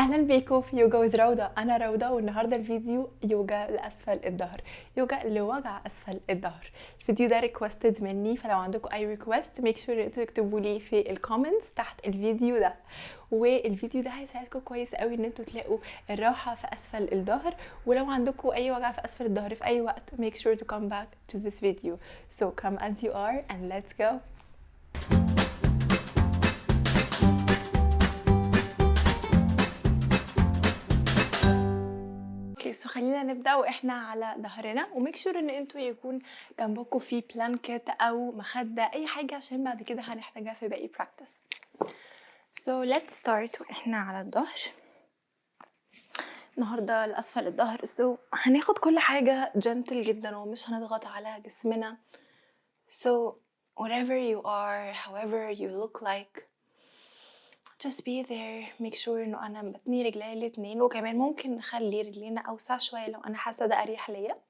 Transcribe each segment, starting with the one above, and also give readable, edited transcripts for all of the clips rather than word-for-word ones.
اهلا بيكم في يوجا وذ روضة. انا روضة والنهارده الفيديو يوجا لاسفل الظهر، يوجا لوجع اسفل الظهر. الفيديو ده ريكوستد مني، فلو عندكم اي ريكوست ميك شور انتوا تكتبوا لي في الكومنتس تحت الفيديو ده. والفيديو ده هيساعدكم كويس قوي ان انتوا تلاقوا الراحه في اسفل الظهر، ولو عندكم اي وجع في اسفل الظهر في اي وقت make sure to come back to this video. So come as you are and let's go. سو خلينا نبدا واحنا على ظهرنا، وميك شور ان انتوا يكون جنبكم في بلانكت او مخده، اي حاجه عشان بعد كده هنحتاجها في باقي براكتس. سو let's start واحنا على الظهر. النهارده لاسفل الظهر، سو هناخد كل حاجه جنتل جدا ومش هنضغط على جسمنا. So whatever you are, however you look like, just be there. make sure انه انا بتني رجلي الاتنين، وكمان ممكن نخلي رجلينا اوسع شويه لو انا حاسه ده اريح ليا،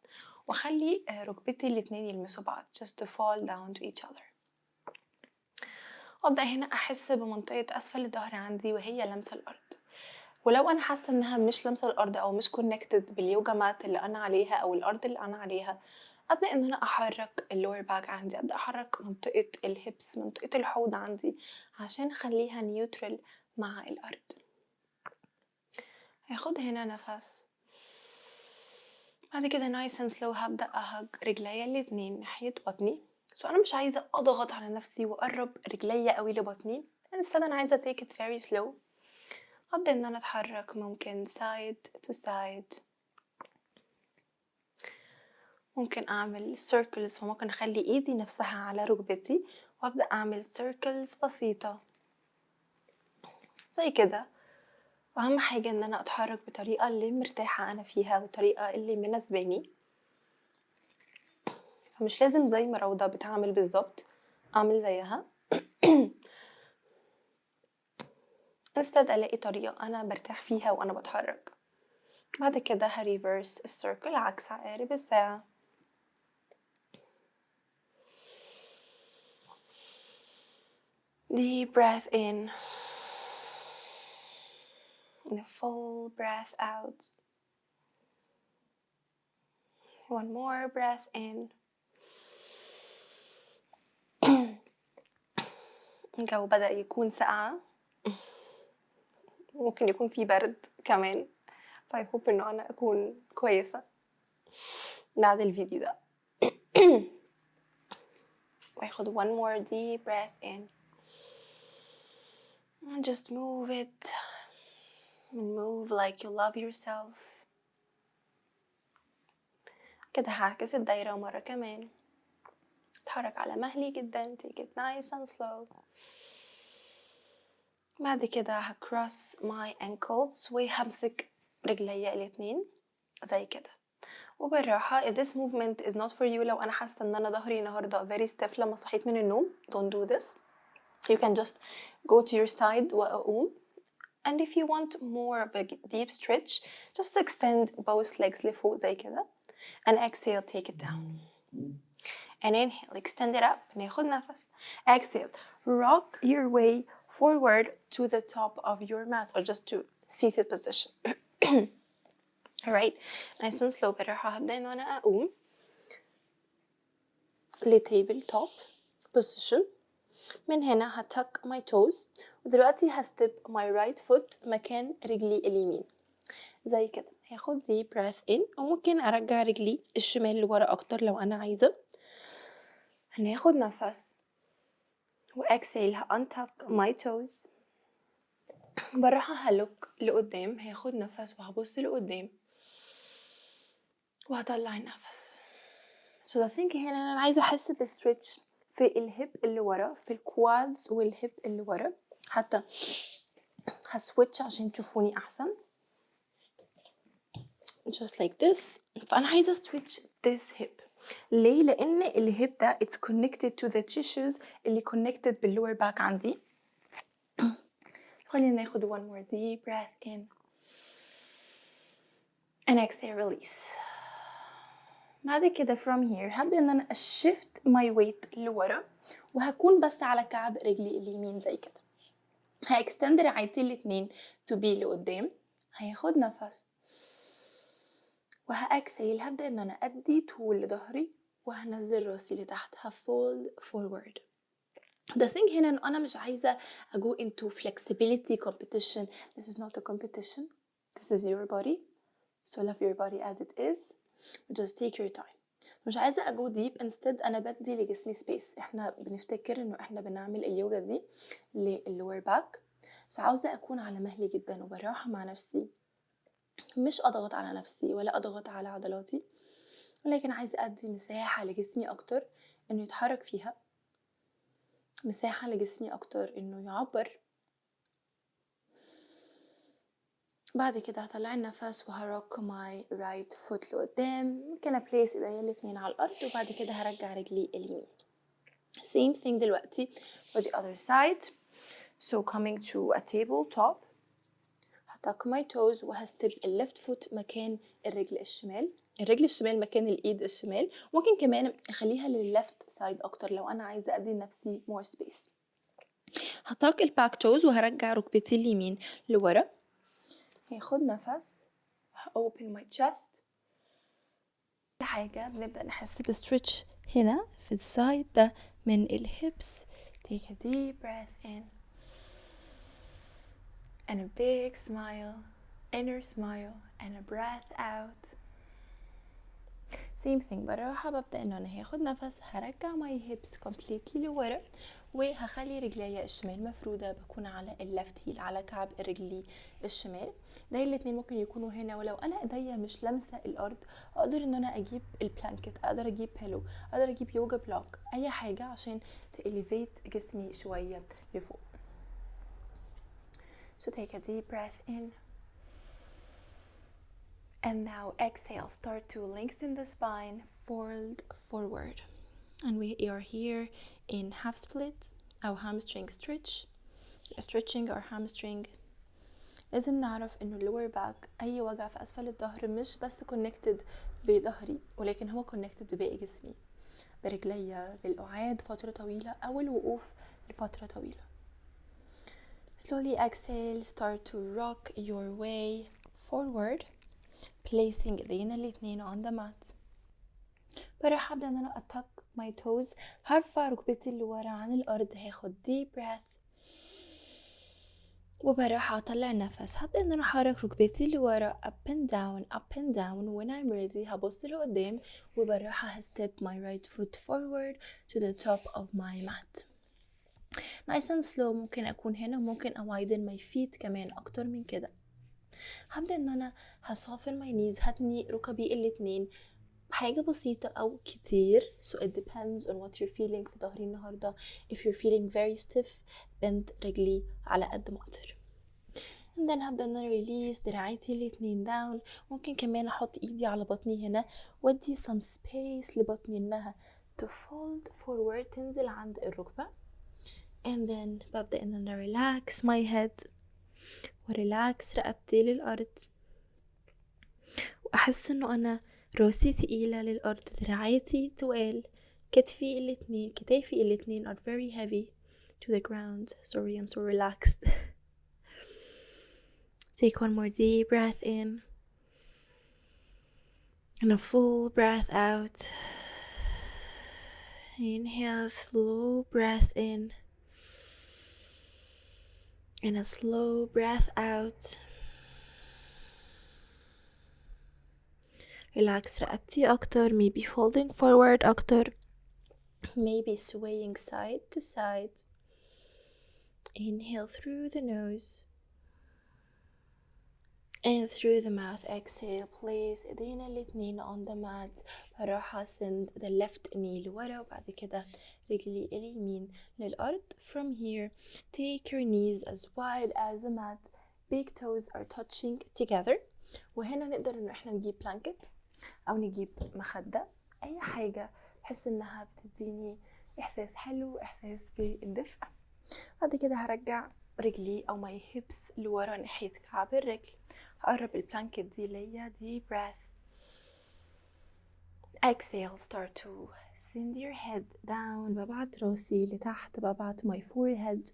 واخلي ركبتي الاتنين يلمسوا بعض just to fall down to each other. وابدا هنا احس بمنطقه اسفل الظهر عندي وهي لمسه الارض، ولو انا حاسه انها مش لمسه الارض او مش كونكتد باليوجا مات اللي انا عليها او الارض اللي انا عليها، ابدا ان انا احرك اللور باك عندي، ابدا احرك منطقه الهبس، منطقه الحوض عندي، عشان اخليها نيوترال مع الارض. هاخد هنا نفس، بعد كده نايس اند سلو هبدا اهج رجليا الاتنين ناحيه بطني. سو انا مش عايزه اضغط على نفسي واقرب رجليا قوي لبطني، انا عايزه take it very slow. هبدا ان انا اتحرك ممكن side to side، ممكن اعمل circles، فممكن اخلي ايدي نفسها على ركبتي وابدا اعمل circles بسيطه زي كده. واهم حاجه ان انا اتحرك بطريقه اللي مرتاحه انا فيها والطريقه اللي مناسباني، فمش لازم زي ما روضة بتعمل بالظبط اعمل زيها. instead الاقي طريقه انا برتاح فيها وانا بتحرك. بعد كده هريفرس السيركل عكس عقارب الساعه. deep breath in and a full breath out. one more breath in. الجو بدأ يكون ساقعة، ممكن يكون في برد كمان، فاي هوب انه انا اكون كويسة بعد الفيديو ده. واخد one more deep breath in and just move it and move like you love yourself. كده هعكس الدايرة مرة كمان، اتحرك على مهلي جدا، take it nice and slow. بعد كده هcross my ankles وهمسك رجلي الاتنين زي كده وبالراحة. if this movement is not for you، لو أنا حاسة إن أنا ظهري النهاردة very stiff لما صحيت من النوم، don't do this. you can just go to your side وأقوم. and if you want more of a deep stretch just extend both legs لفوق زي كده and exhale, take it down and inhale, extend it up. ناخد نفس. exhale, rock your way forward to the top of your mat or just to seated position. alright, nice and slow. بالراحة هبدأ إن أنا أقوم لتيبل توب position. من هنا هتك my toes، ودلوقتي هستب my right foot مكان رجلي اليمين زي كده. هاخد deep breath in، وممكن أرجع رجلي الشمال لورا أكتر لو أنا عايزة. هناخد نفس وexhale untuck my toes. بالراحة هلوك لقدام، هاخد نفس وهبص لقدام وهطلع النفس. so the thing هنا أنا عايزة أحس بالستريتش في الهيب اللي ورا، في الكوادز والهيب اللي ورا. حتى هسويتش عشان تشوفوني أحسن just like this. فأنا عايزة stretch this hip. ليه؟ لأن الهيب ده it's connected to the tissues اللي connected بالlower back عندي. خلينا ناخد one more deep breath in and exhale, release. بعد كده from here هبدأ ان انا shift my weight لورا، وهكون بس على كعب رجلي اليمين زي كده. هاكستند رعايتي الاتنين to be لقدام، هياخد نفس وهاكسيل. هبدأ ان انا ادي طول لظهري وهنزل راسي لتحت. هفولد forward. The thing هنا انه انا مش عايزة go into flexibility competition. This is not a competition. This is your body. So love your body as it is. Just take your time. مش عايزة go deep. Instead أنا بدي لجسمي space. إحنا بنفتكر إنه إحنا بنعمل اليوجا دي للlower back. بس عاوزة أكون على مهلي جدا وبالراحة مع نفسي. مش أضغط على نفسي ولا أضغط على عضلاتي، ولكن عايزة أدي مساحة لجسمي أكتر إنه يتحرك فيها، مساحة لجسمي أكتر إنه يعبر. بعد كده هطلع النفس وهروك my right foot لقدام. ممكن أبليس إيديا الاتنين على الأرض وبعد كده هرجع رجلي اليمين. Same thing دلوقتي for the other side. So coming to a table top. هتك my toes وهستب الليفت foot مكان الرجل الشمال. الرجل الشمال مكان الإيد الشمال. ممكن كمان أخليها للليفت سايد أكتر لو أنا عايزة أدي لنفسي more space. هتك الباك توز وهرجع ركبتي اليمين لورا. هاخد نفس. open my chest. حاجة بنبدأ نحس بستريتش هنا في السايد ده من الهيبس. take a deep breath in and a big smile, inner smile and a breath out. same thing بالراحة. ببدأ انه انا هاخد نفس، هرجع my hips completely لورا وهخلي رجلي الشمال مفرودة. بكون على اللفت هيل، على كعب رجلي الشمال. ده الاتنين ممكن يكونوا هنا، ولو انا ايديا مش لامسة الارض اقدر ان انا اجيب البلانكت، اقدر اجيب بيلو، اقدر اجيب يوجا بلوك، اي حاجة عشان تإليفيت جسمي شوية لفوق. So take a deep breath in. And now exhale, start to lengthen the spine, fold forward. And we are here in half split, our hamstring stretch. Stretching our hamstring. لازم نعرف انه lower back، اي وجع في اسفل الظهر مش بس connected بظهري، ولكن هو connected بباقي جسمي، برجلي، بالقعاد فترة طويلة او الوقوف لفترة طويلة. Slowly exhale, start to rock your way forward. placing ايدينا الاتنين on the mat. بروح ابدا ان انا اتك my toes. هرفع ركبتي اللي ورا عن الارض. هاخد deep breath وبروح اطلع النفس. هبدا ان انا احرك ركبتي اللي ورا up and down up and down. when I'm ready هبص لقدام وبروح هستep my right foot forward to the top of my mat. nice and slow. ممكن اكون هنا وممكن widen my feet كمان اكتر من كده. هبدأ ان انا هصافن my knees، هتني ركبي الاتنين حاجة بسيطة او كتير. so it depends on what you're feeling في ظهري النهاردة. if you're feeling very stiff bend رجلي على قد ما اقدر. and then هبدأ ان انا release دراعاتي الاتنين down. ممكن كمان احط ايدي على بطني هنا وادي some space لبطني انها to fold forward، تنزل عند الركبة. and then ببدأ ان انا relax my head وريلاكس رقبتي للأرض، وأحس إنه أنا راسي تقيلة للأرض، دراعاتي تقال، كتافي الاتنين are very heavy to the ground. Sorry, I'm so relaxed. Take one more deep breath in and a full breath out. Inhale, slow breath in and a slow breath out. Relax رقبتي أكتر, maybe folding forward أكتر, maybe swaying side to side. Inhale through the nose and through the mouth. Exhale, place ايدينا الاتنين on the mat. بروح send the left knee لورا وبعد كده رجلي اليمين للأرض. From here, take your knees as wide as the mat. Big toes are touching together. وهنا نقدر إنه إحنا نجيب blanket أو نجيب مخدة، أي حاجة بحس إنها بتديني إحساس حلو، إحساس بالدفء. بعد كده هرجع رجلي أو my hips لورا ناحية كعب الرجل. هقرب البلانكت دي ليا. deep breath. exhale, start to send your head down. ببعت راسي لتحت، ببعت my forehead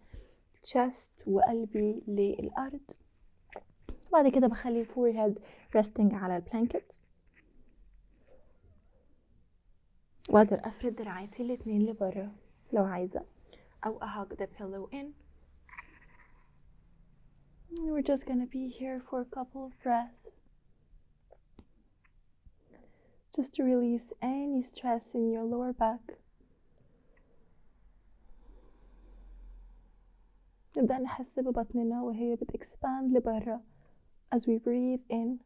chest وقلبي للأرض. بعد كده بخلي forehead resting على البلانكت، واقدر افرد دراعاتي الاتنين لبرا لو عايزة، او hug the pillow in. We're just gonna be here for a couple of breaths, just to release any stress in your lower back. نبدأ نحس ببطننا وهي بتexpand لبرا as we breathe in،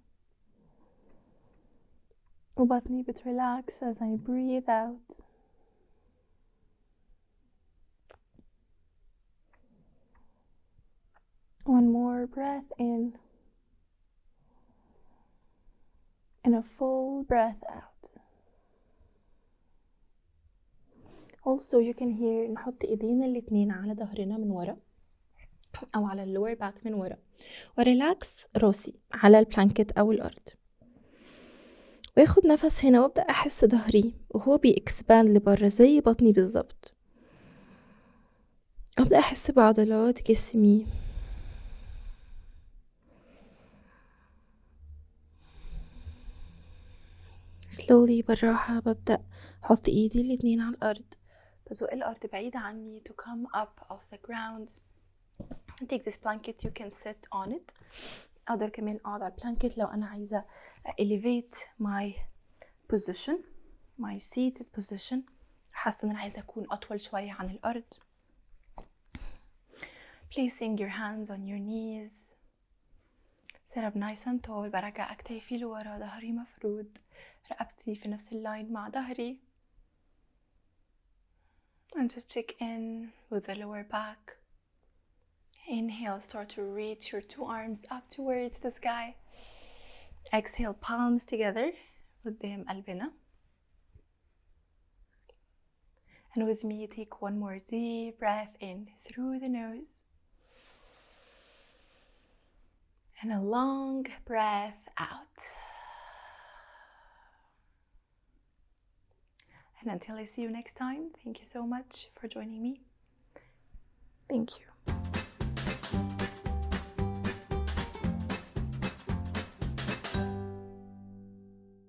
وبطني بتريلاكس as I breathe out. One more breath in and a full breath out. Also you can hear نحط ايدينا الاتنين على ظهرنا من ورا او على اللور باك من ورا، وريلاكس راسي على البلانكت او الارض، واخد نفس هنا وابدأ احس ظهري وهو بيكسباند لبرا زي بطني بالظبط. ابدأ احس بعضلات جسمي، slowly بالراحة ببدأ احط ايدي الاتنين على الارض، بزق الارض بعيدة عني to come up off the ground. take this blanket, you can sit on it. اقدر كمان اقعد على البلانكت لو انا عايزة elevate my position, my seated position. حاسة ان انا عايزة اكون اطول شوية عن الارض. placing your hands on your knees. sit up nice and tall. برجع اكتافي لورا، ظهري مفرود، رقبتي في نفس اللاين مع ظهري. and just check in with the lower back. Inhale, start to reach your two arms up towards the sky. Exhale, palms together قدام قلبنا. And with me, take one more deep breath in through the nose. And a long breath out. And until I see you next time, thank you so much for joining me. Thank you.